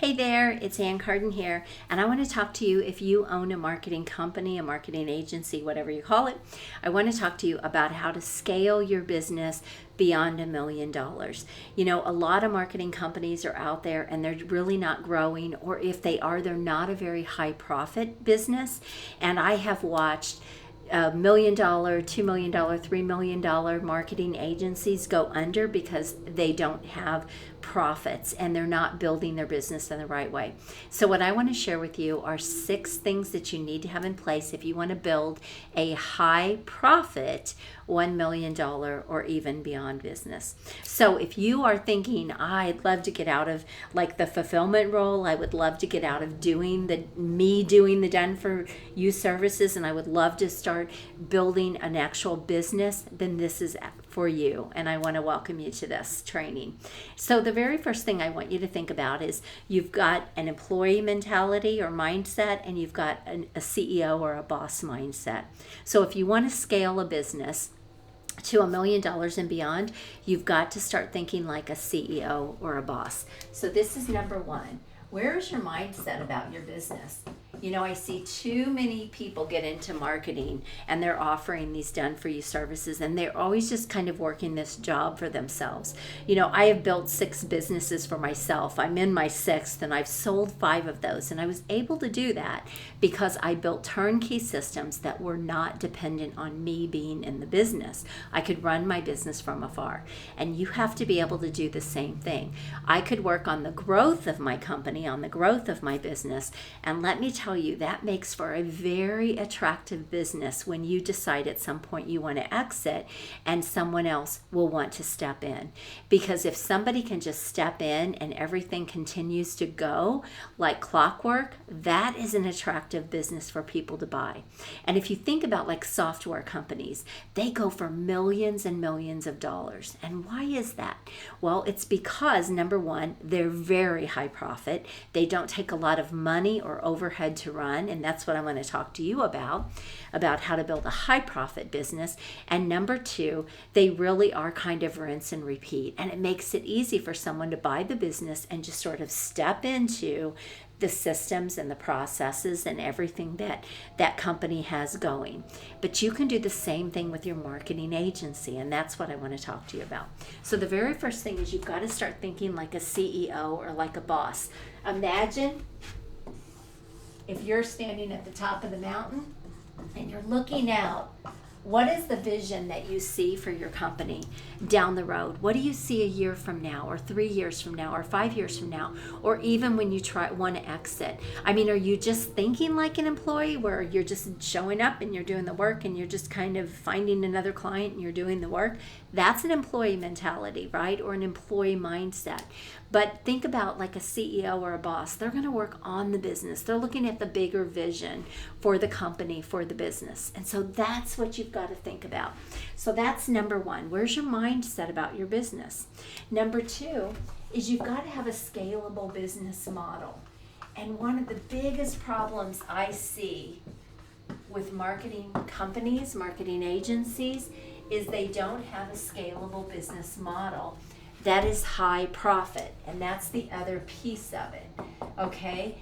Hey there, it's Ann Carden here, and I want to talk to you if you own a marketing company, a marketing agency, whatever you call it. I want to talk to you about how to scale your business beyond $1 million. You know, a lot of marketing companies are out there and they're really not growing, or if they are, they're not a very high profit business. And I have watched $1 million, $2 million, $3 million marketing agencies go under because they don't have profits and they're not building their business in the right way. So what I want to share with you are 6 things that you need to have in place if you want to build a high profit $1 million or even beyond business. So if you are thinking, I'd love to get out of like the fulfillment role, I would love to get out of doing the done for you services, and I would love to start building an actual business, then this is for you, and I want to welcome you to this training. So the very first thing I want you to think about is you've got an employee mentality or mindset, and you've got a CEO or a boss mindset. So if you want to scale a business to $1 million and beyond, you've got to start thinking like a CEO or a boss. So this is number 1. Where is your mindset about your business? You know, I see too many people get into marketing and they're offering these done for you services, and they're always just kind of working this job for themselves. You know, I have built 6 businesses for myself. I'm in my 6th and I've sold 5 of those. And I was able to do that because I built turnkey systems that were not dependent on me being in the business. I could run my business from afar. And you have to be able to do the same thing. I could work on the growth of my company, on the growth of my business, and let me tell you, that makes for a very attractive business when you decide at some point you want to exit and someone else will want to step in. Because if somebody can just step in and everything continues to go like clockwork, that is an attractive business for people to buy. And if you think about like software companies, they go for millions and millions of dollars. And why is that? Well, it's because number 1, they're very high profit. They don't take a lot of money or overhead to run, and that's what I want to talk to you about how to build a high profit business. And number 2, they really are kind of rinse and repeat, and it makes it easy for someone to buy the business and just sort of step into the systems and the processes and everything that company has going. But you can do the same thing with your marketing agency, and that's what I want to talk to you about. So the very first thing is you've got to start thinking like a CEO or like a boss. Imagine if you're standing at the top of the mountain and you're looking out. What is the vision that you see for your company down the road? What do you see a year from now, or 3 years from now, or 5 years from now, or even when you want to exit? I mean, are you just thinking like an employee where you're just showing up and you're doing the work and you're just kind of finding another client and you're doing the work? That's an employee mentality, right? Or an employee mindset. But think about like a CEO or a boss. They're going to work on the business. They're looking at the bigger vision for the company, for the business. And so that's what you've got to think about. So that's number 1. Where's your mindset about your business? Number 2 is you've got to have a scalable business model. And one of the biggest problems I see with marketing companies, marketing agencies, is they don't have a scalable business model that is high profit, and that's the other piece of it. Okay,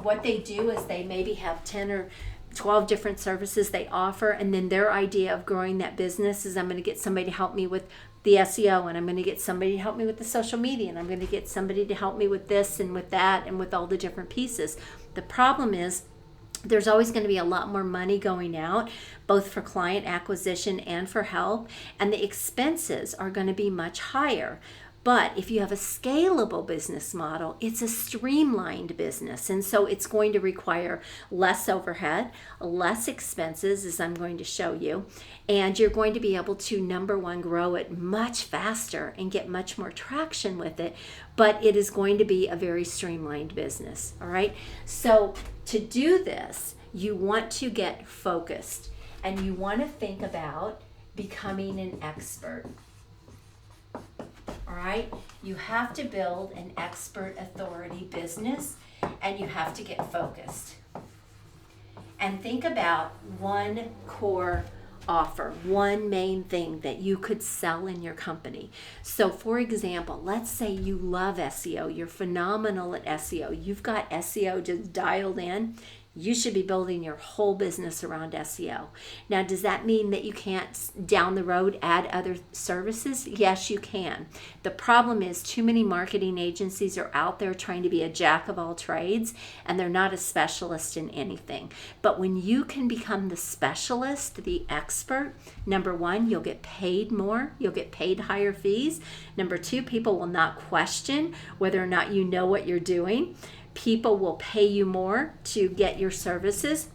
what they do is they maybe have 10 or 12 different services they offer, and then their idea of growing that business is I'm going to get somebody to help me with the SEO, and I'm going to get somebody to help me with the social media, and I'm going to get somebody to help me with this and with that and with all the different pieces. The problem is there's always going to be a lot more money going out, both for client acquisition and for help, and the expenses are going to be much higher. But if you have a scalable business model, it's a streamlined business. And so it's going to require less overhead, less expenses, as I'm going to show you. And you're going to be able to, number 1, grow it much faster and get much more traction with it. But it is going to be a very streamlined business. All right. So to do this, you want to get focused and you want to think about becoming an expert. All right, you have to build an expert authority business and you have to get focused. And think about one core offer, one main thing that you could sell in your company. So for example, let's say you love SEO, you're phenomenal at SEO, you've got SEO just dialed in. You should be building your whole business around SEO. Now, does that mean that you can't down the road add other services? Yes, you can. The problem is too many marketing agencies are out there trying to be a jack of all trades, and they're not a specialist in anything. But when you can become the specialist, the expert, number one, you'll get paid more. You'll get paid higher fees. Number two, people will not question whether or not you know what you're doing. People will pay you more to get your services,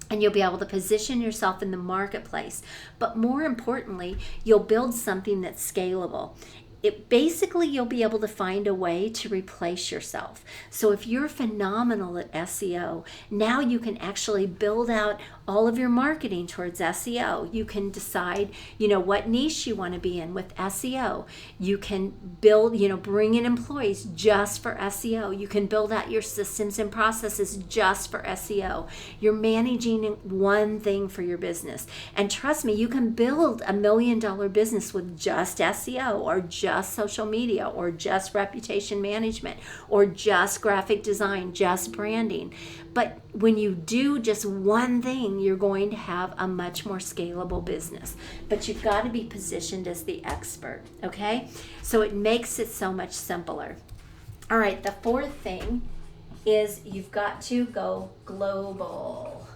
and you'll be able to position yourself in the marketplace. But more importantly, you'll build something that's scalable. You'll be able to find a way to replace yourself. So if you're phenomenal at SEO, now you can actually build out all of your marketing towards SEO. You can decide, what niche you want to be in with SEO. You can build, bring in employees just for SEO. You can build out your systems and processes just for SEO. You're managing one thing for your business. And trust me, you can build $1 million business with just SEO or just social media or just reputation management or just graphic design, just branding. But when you do just one thing, you're going to have a much more scalable business. But you've got to be positioned as the expert, okay? So it makes it so much simpler. All right, the fourth thing is you've got to go global.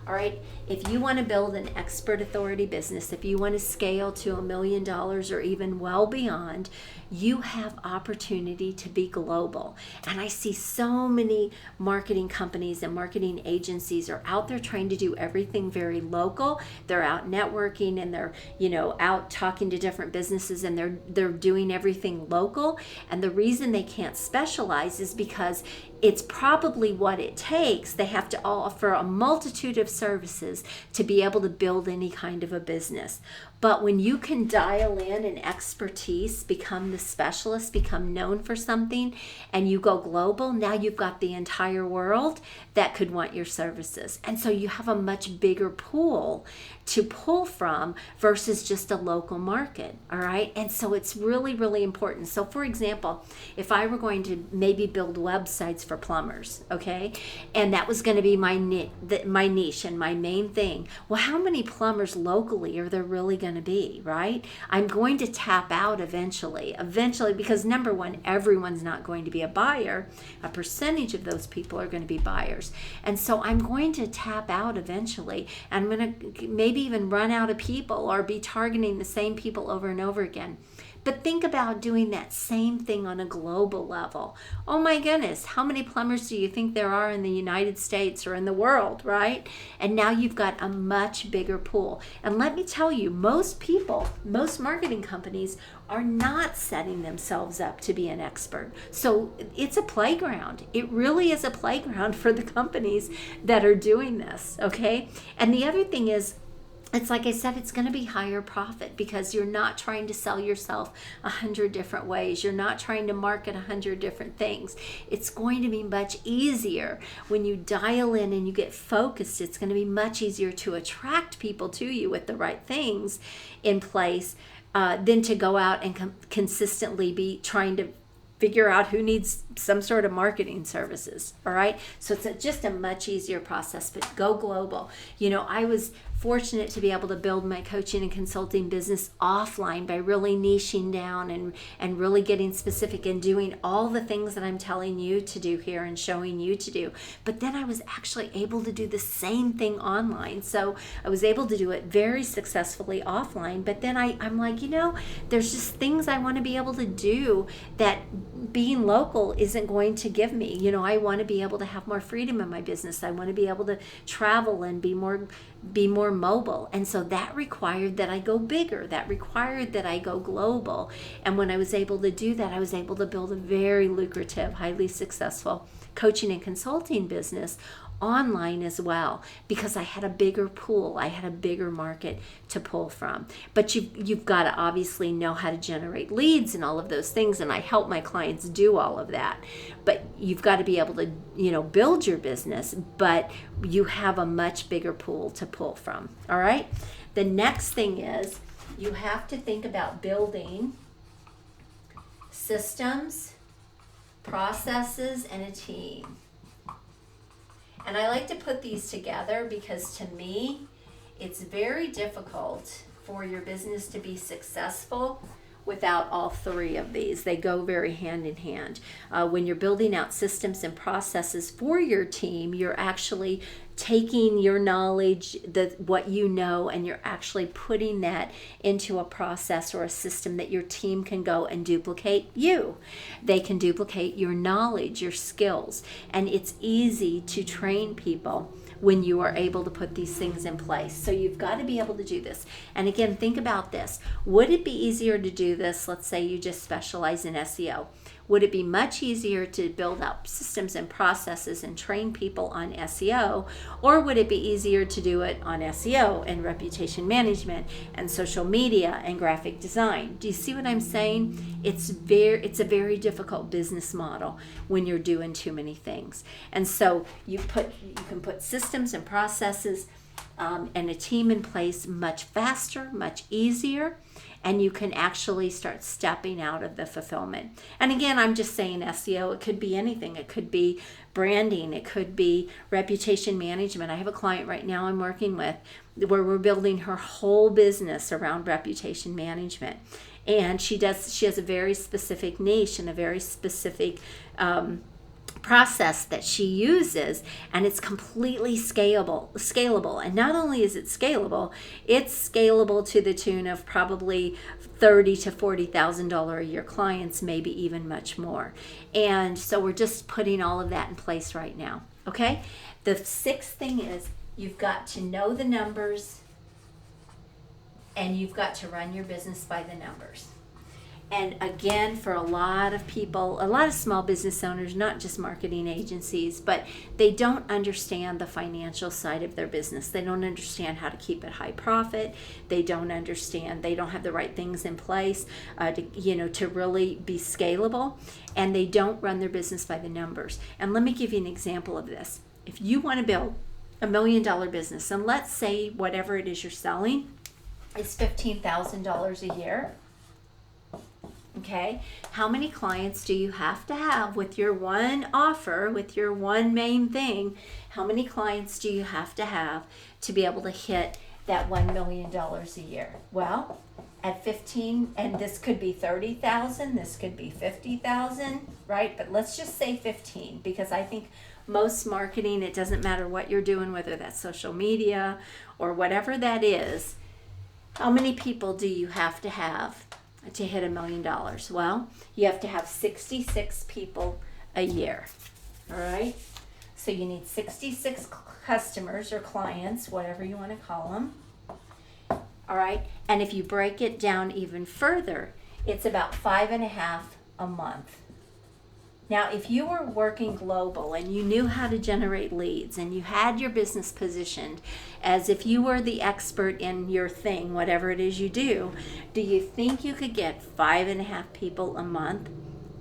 All right, if you want to build an expert authority business, if you want to scale to $1 million or even well beyond, you have opportunity to be global. And I see so many marketing companies and marketing agencies are out there trying to do everything very local. They're out networking and they're, out talking to different businesses, and they're doing everything local. And the reason they can't specialize is because it's probably what it takes. They have to offer a multitude of services to be able to build any kind of a business. But when you can dial in an expertise, become the specialist, become known for something, and you go global, now you've got the entire world that could want your services. And so you have a much bigger pool to pull from versus just a local market, all right? And so it's really, really important. So for example, if I were going to maybe build websites for plumbers, okay, and that was going to be my niche and my main thing, well, how many plumbers locally are there really going to be, right? I'm going to tap out eventually, because number one, everyone's not going to be a buyer. A percentage of those people are going to be buyers. And so I'm going to tap out eventually. I'm going to maybe even run out of people or be targeting the same people over and over again. But think about doing that same thing on a global level. Oh my goodness, how many plumbers do you think there are in the United States or in the world, right? And now you've got a much bigger pool. And let me tell you, most marketing companies are not setting themselves up to be an expert. So it's a playground. It really is a playground for the companies that are doing this, okay? And the other thing is, it's like I said, it's going to be higher profit because you're not trying to sell yourself 100 different ways. You're not trying to market 100 different things. It's going to be much easier when you dial in and you get focused. It's going to be much easier to attract people to you with the right things in place than to go out and consistently be trying to figure out who needs some sort of marketing services, all right? So it's just a much easier process, but go global. I was fortunate to be able to build my coaching and consulting business offline by really niching down and really getting specific and doing all the things that I'm telling you to do here and showing you to do. But then I was actually able to do the same thing online. So I was able to do it very successfully offline. But then I'm like, there's just things I want to be able to do that being local isn't going to give me. I want to be able to have more freedom in my business. I want to be able to travel and be more mobile. And so that required that I go bigger. That required that I go global. And when I was able to do that, I was able to build a very lucrative, highly successful coaching and consulting business online as well, because I had a bigger pool. I had a bigger market to pull from. But you've got to obviously know how to generate leads and all of those things, and I help my clients do all of that. But you've got to be able to, build your business, but you have a much bigger pool to pull from. All right? The next thing is you have to think about building systems, processes, and a team. And I like to put these together because to me, it's very difficult for your business to be successful without all three of these. They go very hand in hand. When you're building out systems and processes for your team, you're actually taking your knowledge, what you know, and you're actually putting that into a process or a system that your team can go and duplicate you. They can duplicate your knowledge, your skills, and it's easy to train people when you are able to put these things in place. So you've got to be able to do this. And again, think about this. Would it be easier to do this? Let's say you just specialize in SEO. Would it be much easier to build up systems and processes and train people on SEO? Or would it be easier to do it on SEO and reputation management and social media and graphic design? Do you see what I'm saying? It's a very difficult business model when you're doing too many things. And so you can put systems and processes and a team in place much faster, much easier, and you can actually start stepping out of the fulfillment. And again, I'm just saying SEO. It could be anything. It could be branding. It could be reputation management. I have a client right now I'm working with where we're building her whole business around reputation management. And she has a very specific niche and a very specific process that she uses, and it's completely scalable. And not only is it scalable, it's scalable to the tune of probably $30,000 to $40,000 a year clients, maybe even much more. And so we're just putting all of that in place right now. Okay, the sixth thing is you've got to know the numbers, and you've got to run your business by the numbers. And again, for a lot of people, a lot of small business owners, not just marketing agencies, but they don't understand the financial side of their business. They don't understand how to keep it high profit. They don't have the right things in place to really be scalable. And they don't run their business by the numbers. And let me give you an example of this. If you want to build $1 million business, and let's say whatever it is you're selling is $15,000 a year. Okay, how many clients do you have to have with your one offer, with your one main thing? How many clients do you have to be able to hit that $1 million a year? Well, at 15, and this could be 30,000, this could be 50,000, right? But let's just say 15, because I think most marketing, it doesn't matter what you're doing, whether that's social media or whatever that is. How many people do you have to hit $1 million? Well, you have to have 66 people a year. All right. So you need 66 customers or clients, whatever you want to call them. All right. And if you break it down even further, it's about 5.5 a month. Now, if you were working global and you knew how to generate leads and you had your business positioned as if you were the expert in your thing, whatever it is you do you think you could get 5.5 people a month?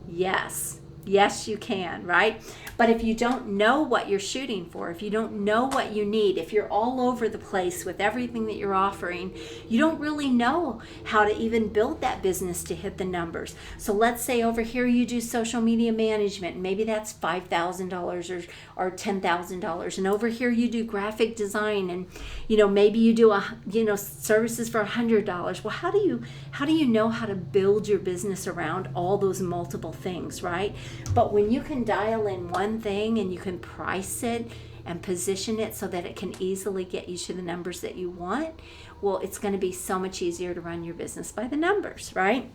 Yes. Yes, you can, right? But if you don't know what you're shooting for, if you don't know what you need, if you're all over the place with everything that you're offering, you don't really know how to even build that business to hit the numbers. So let's say over here you do social media management, and maybe that's $5,000 or $10,000, and over here you do graphic design, and maybe you do services for $100. Well, how do you know how to build your business around all those multiple things, right? But when you can dial in one thing and you can price it and position it so that it can easily get you to the numbers that you want, well, it's going to be so much easier to run your business by the numbers, right?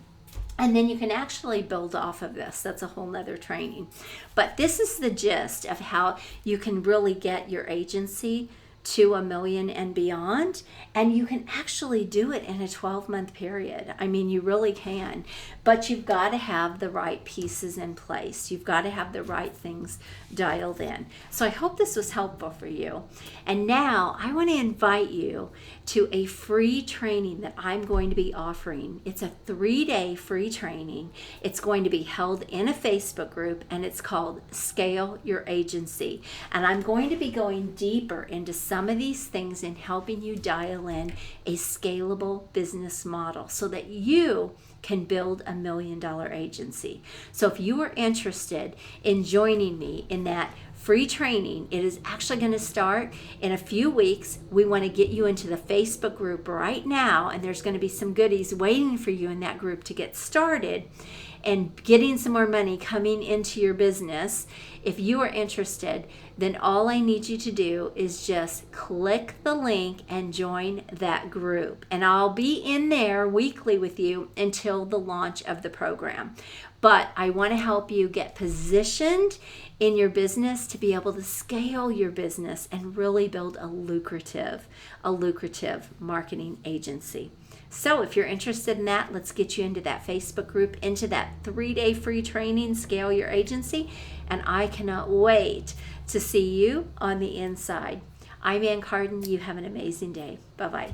And then you can actually build off of this. That's a whole nother training. But this is the gist of how you can really get your agency to $1 million and beyond, and you can actually do it in a 12-month period. I mean, you really can, but you've got to have the right pieces in place. You've got to have the right things dialed in. So I hope this was helpful for you. And now I want to invite you to a free training that I'm going to be offering. It's a 3-day free training. It's going to be held in a Facebook group, and it's called Scale Your Agency. And I'm going to be going deeper into some some of these things in helping you dial in a scalable business model so that you can build $1 million agency. So if you are interested in joining me in that free training, it is actually going to start in a few weeks. We want to get you into the Facebook group right now, and there's going to be some goodies waiting for you in that group to get started and getting some more money coming into your business. If you are interested, then all I need you to do is just click the link and join that group. And I'll be in there weekly with you until the launch of the program. But I want to help you get positioned in your business to be able to scale your business and really build a lucrative marketing agency. So if you're interested in that, let's get you into that Facebook group, into that 3-day free training, Scale Your Agency. And I cannot wait to see you on the inside. I'm Ann Cardin. You have an amazing day. Bye-bye.